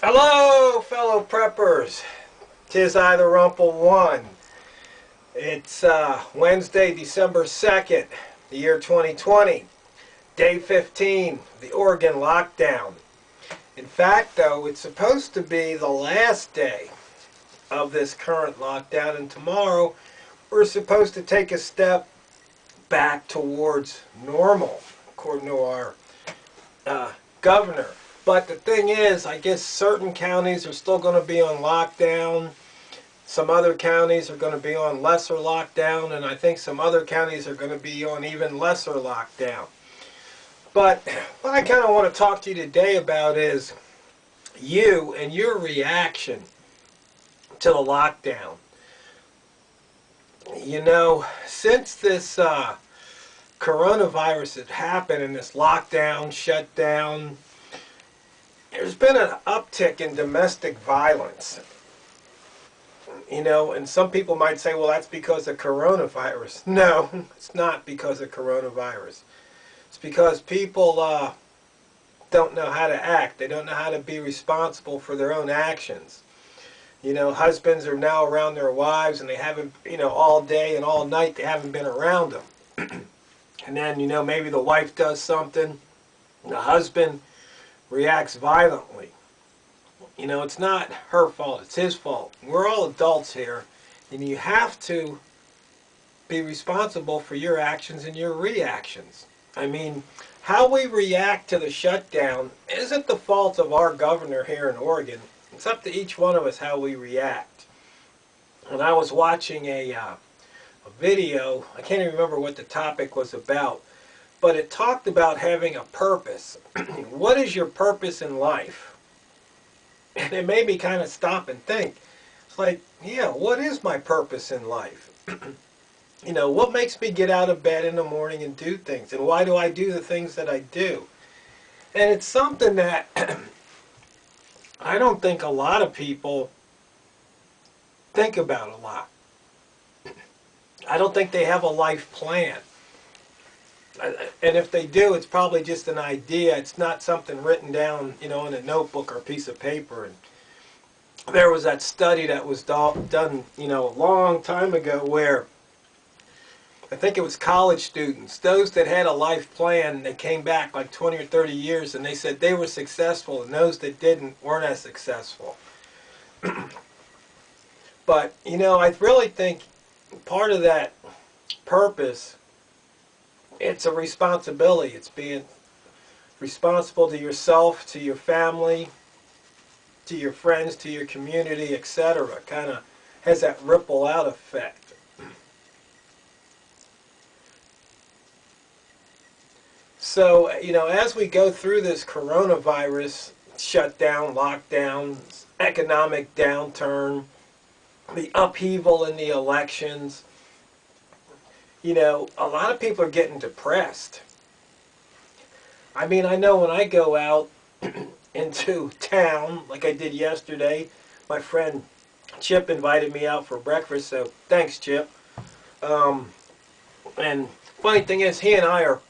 Hello, fellow preppers. 'Tis I, TheRumpledOne. It's Wednesday, December 2nd, the year 2020, day 15, the Oregon lockdown. In fact, though, it's supposed to be the last day of this current lockdown, and tomorrow we're supposed to take a step back towards normal, according to our governor. But the thing is, I guess certain counties are still going to be on lockdown. Some other counties are going to be on lesser lockdown, and I think some other counties are going to be on even lesser lockdown. But what I kind of want to talk to you today about is you and your reaction to the lockdown. You know, since this coronavirus had happened and this lockdown, shutdown, there's been an uptick in domestic violence. You know, and some people might say, well, that's because of coronavirus. No, it's not because of coronavirus. It's because people don't know how to act. They don't know how to be responsible for their own actions. You know, husbands are now around their wives and they haven't, you know, all day and all night they haven't been around them. And then, you know, maybe the wife does something, and the husband reacts violently. You know, it's not her fault, it's his fault. We're all adults here, and you have to be responsible for your actions and your reactions. I mean, how we react to the shutdown isn't the fault of our governor here in Oregon. It's up to each one of us how we react. And I was watching a video, I can't even remember what the topic was about, but it talked about having a purpose. What is your purpose in life? And it made me kind of stop and think. It's like, yeah, what is my purpose in life? You know, what makes me get out of bed in the morning and do things? And why do I do the things that I do? And it's something that I don't think a lot of people think about a lot. I don't think they have a life plan. And if they do, it's probably just an idea. It's not something written down, you know, in a notebook or a piece of paper. And there was that study that was done, you know, a long time ago where I think it was college students, those that had a life plan, they came back like 20 or 30 years and they said they were successful, and those that didn't weren't as successful. But, you know, I really think part of that purpose, it's a responsibility. It's being responsible to yourself, to your family, to your friends, to your community, etc. Kind of has that ripple out effect. So, you know, as we go through this coronavirus shutdown, lockdown, economic downturn, the upheaval in the elections, you know, a lot of people are getting depressed. I mean, I know when I go out into town, like I did yesterday, my friend Chip invited me out for breakfast, so thanks, Chip. And funny thing is, he and I are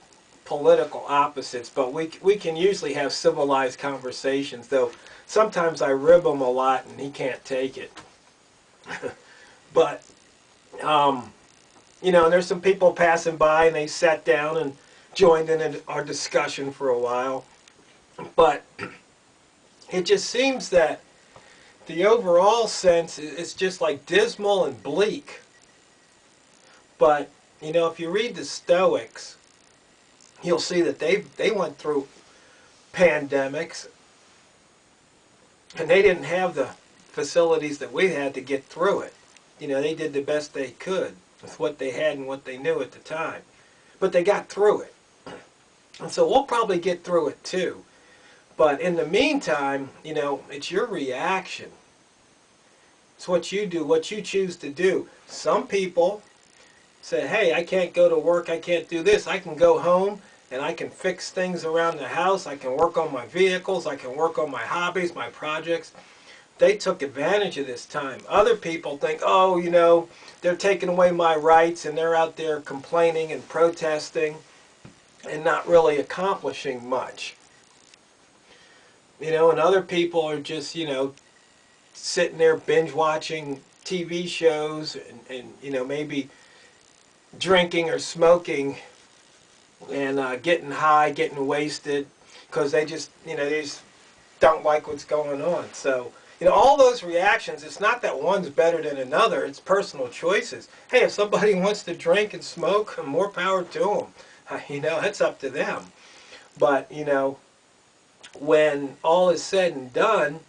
political opposites, but we can usually have civilized conversations, though sometimes I rib him a lot and he can't take it. But, you know, there's some people passing by and they sat down and joined in our discussion for a while. But it just seems that the overall sense is just like dismal and bleak. But, you know, if you read the Stoics, you'll see that they went through pandemics and they didn't have the facilities that we had to get through it. You know, they did the best they could with what they had and what they knew at the time. But they got through it. And so we'll probably get through it too. But in the meantime, you know, it's your reaction. It's what you do, what you choose to do. Some people say, hey, I can't go to work, I can't do this. I can go home and I can fix things around the house. I can work on my vehicles. I can work on my hobbies, my projects. They took advantage of this time. Other people think, oh, you know, they're taking away my rights, and they're out there complaining and protesting and not really accomplishing much. You know, and other people are just, you know, sitting there binge watching TV shows and you know, maybe drinking or smoking and getting high, getting wasted because they just, you know, they just don't like what's going on. So, you know, all those reactions, it's not that one's better than another, it's personal choices. Hey, if somebody wants to drink and smoke, more power to them. You know, that's up to them. But, you know, when all is said and done,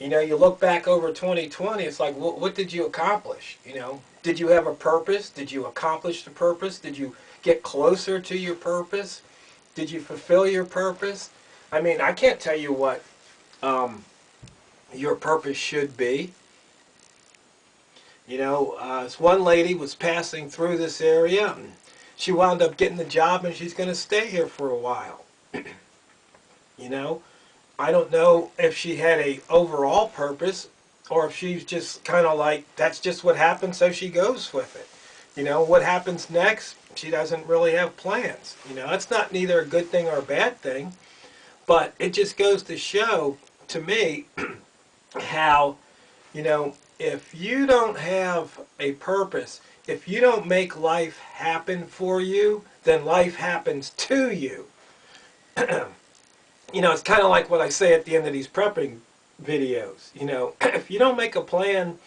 you know, you look back over 2020, it's like, what did you accomplish? You know, did you have a purpose? Did you accomplish the purpose? Did you get closer to your purpose? Did you fulfill your purpose? I mean, I can't tell you what your purpose should be. You know, this one lady was passing through this area, and she wound up getting the job, and she's going to stay here for a while. You know, I don't know if she had a overall purpose or if she's just kind of like, that's just what happens, so she goes with it. You know, what happens next, she doesn't really have plans. You know, that's not neither a good thing or a bad thing, but it just goes to show, to me, how, you know, if you don't have a purpose, if you don't make life happen for you, then life happens to you. You know, it's kind of like what I say at the end of these prepping videos. You know, if you don't make a plan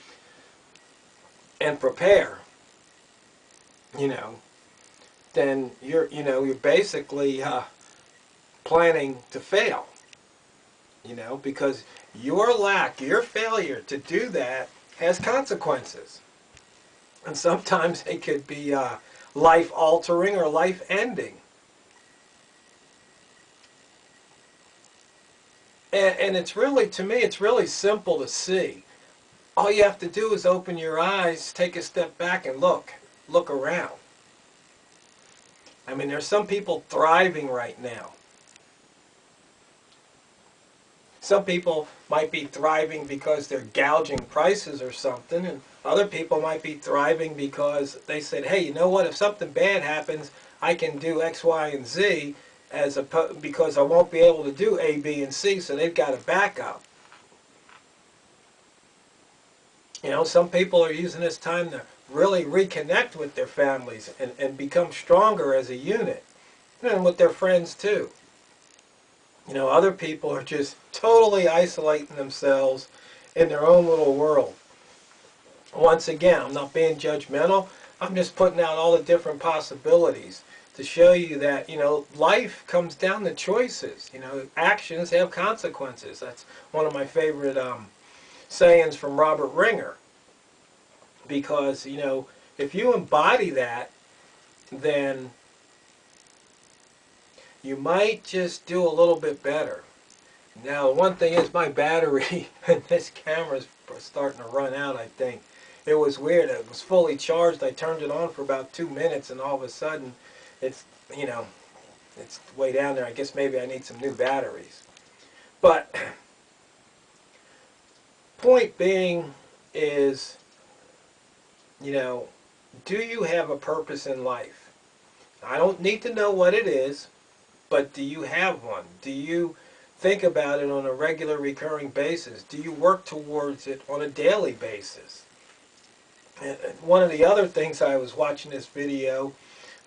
and prepare, you know, then you're basically planning to fail. You know, because your failure to do that has consequences. And sometimes they could be life-altering or life-ending. And it's really, to me, it's really simple to see. All you have to do is open your eyes, take a step back, and look around. I mean, there's some people thriving right now. Some people might be thriving because they're gouging prices or something, and other people might be thriving because they said, hey, you know what, if something bad happens, I can do X, Y, and Z because I won't be able to do A, B, and C, so they've got a backup. You know, some people are using this time to really reconnect with their families and become stronger as a unit, and with their friends too. You know, other people are just totally isolating themselves in their own little world. Once again, I'm not being judgmental. I'm just putting out all the different possibilities to show you that, you know, life comes down to choices. You know, actions have consequences. That's one of my favorite sayings from Robert Ringer. Because, you know, if you embody that, then you might just do a little bit better. Now, one thing is my battery in this camera is starting to run out, I think. It was weird. It was fully charged. I turned it on for about 2 minutes, and all of a sudden, it's, you know, it's way down there. I guess maybe I need some new batteries. But, point being is, you know, do you have a purpose in life? I don't need to know what it is, but do you have one? Do you think about it on a regular, recurring basis? Do you work towards it on a daily basis? And one of the other things, I was watching this video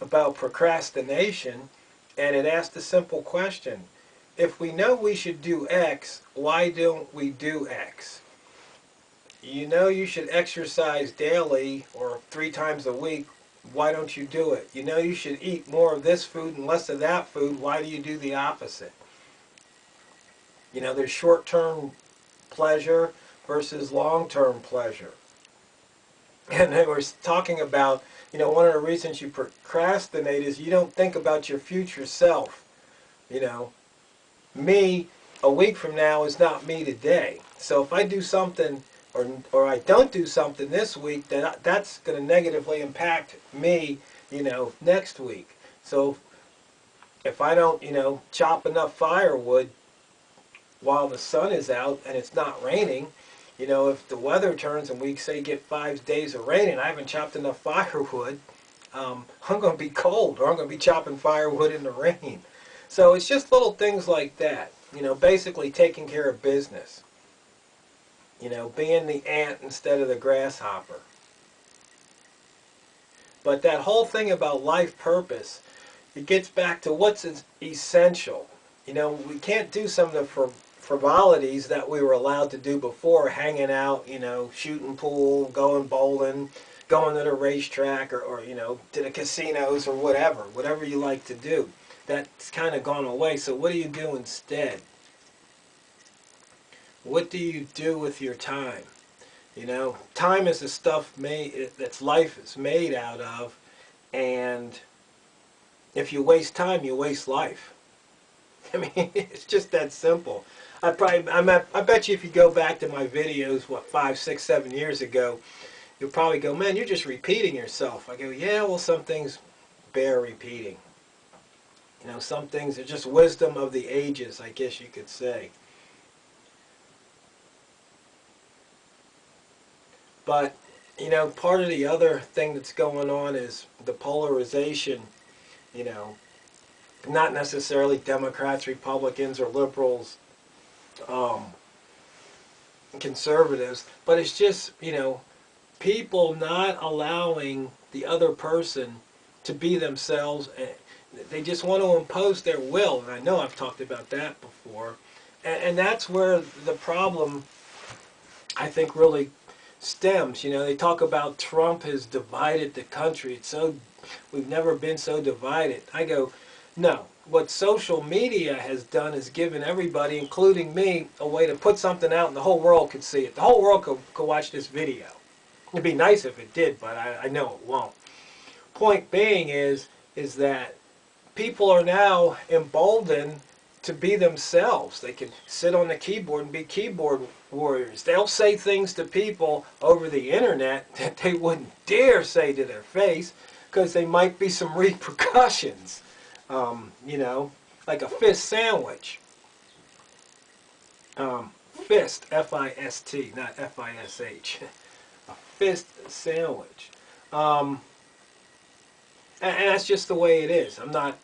about procrastination, and it asked a simple question. If we know we should do X, why don't we do X? You know you should exercise daily or 3 times a week. Why don't you do it? You know you should eat more of this food and less of that food. Why do you do the opposite? You know, there's short-term pleasure versus long-term pleasure. And they were talking about, you know, one of the reasons you procrastinate is you don't think about your future self. You know, me a week from now is not me today. So if I do something or I don't do something this week, then that's going to negatively impact me, you know, next week. So if I don't, you know, chop enough firewood while the sun is out and it's not raining, you know, if the weather turns and we say get 5 days of rain and I haven't chopped enough firewood, I'm going to be cold, or I'm going to be chopping firewood in the rain. So it's just little things like that, you know, basically taking care of business. You know, being the ant instead of the grasshopper. But that whole thing about life purpose, it gets back to what's essential. You know, we can't do some of the frivolities that we were allowed to do before, hanging out, you know, shooting pool, going bowling, going to the racetrack, or you know, to the casinos or whatever you like to do. That's kind of gone away. So what do you do instead? What do you do with your time? You know, time is the stuff that's life is made out of, and if you waste time, you waste life. I mean, it's just that simple. I bet you if you go back to my videos, what, 5, 6, 7 years ago, you'll probably go, man, you're just repeating yourself. I go, yeah, well, some things bear repeating. You know, some things are just wisdom of the ages, I guess you could say. But, you know, part of the other thing that's going on is the polarization, you know, not necessarily Democrats, Republicans, or liberals, conservatives, but it's just, you know, people not allowing the other person to be themselves. They just want to impose their will, and I know I've talked about that before. And that's where the problem, I think, really stems. You know, they talk about Trump has divided the country. It's so, we've never been so divided. I go, no. What social media has done is given everybody, including me, a way to put something out and the whole world could see it. The whole world could watch this video. It'd be nice if it did, but I know it won't. Point being is that people are now emboldened to be themselves. They can sit on the keyboard and be keyboard warriors. They'll say things to people over the internet that they wouldn't dare say to their face because there might be some repercussions. You know, like a fist sandwich. Fist, F-I-S-T, not F-I-S-H. A fist sandwich. And that's just the way it is. I'm not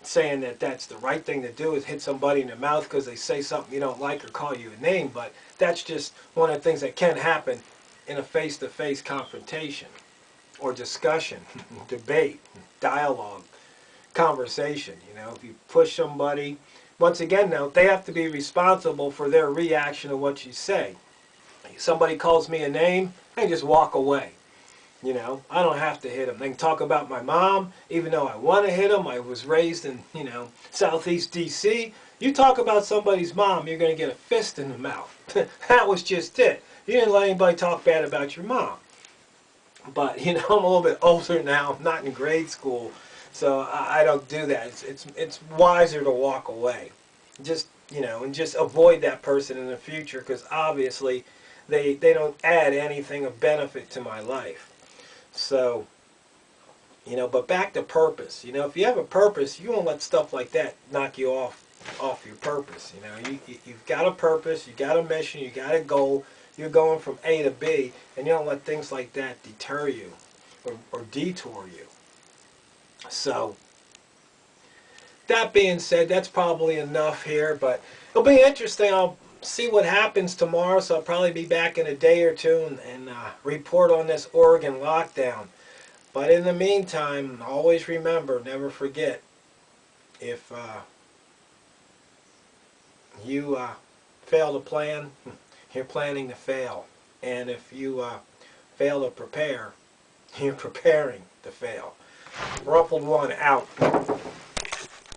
saying that that's the right thing to do is hit somebody in the mouth because they say something you don't like or call you a name, but that's just one of the things that can happen in a face-to-face confrontation or discussion, debate, dialogue, conversation. You know, if you push somebody, once again now, they have to be responsible for their reaction to what you say. Somebody calls me a name, I just walk away. You know, I don't have to hit them. They can talk about my mom, even though I want to hit them. I was raised in, you know, Southeast D.C. You talk about somebody's mom, you're going to get a fist in the mouth. That was just it. You didn't let anybody talk bad about your mom. But, you know, I'm a little bit older now. I'm not in grade school, so I don't do that. It's wiser to walk away. Just, you know, and just avoid that person in the future because obviously they don't add anything of benefit to my life. So, you know, but back to purpose. You know, if you have a purpose, you won't let stuff like that knock you off your purpose. You know, you've got a purpose, you got a mission, you got a goal. You're going from A to B, and you don't let things like that deter you or detour you. So, that being said, that's probably enough here, but it'll be interesting. I'll see what happens tomorrow, so I'll probably be back in a day or two and report on this Oregon lockdown. But in the meantime, always remember, never forget, if you fail to plan, you're planning to fail. And if you fail to prepare, you're preparing to fail. TheRumpledOne out.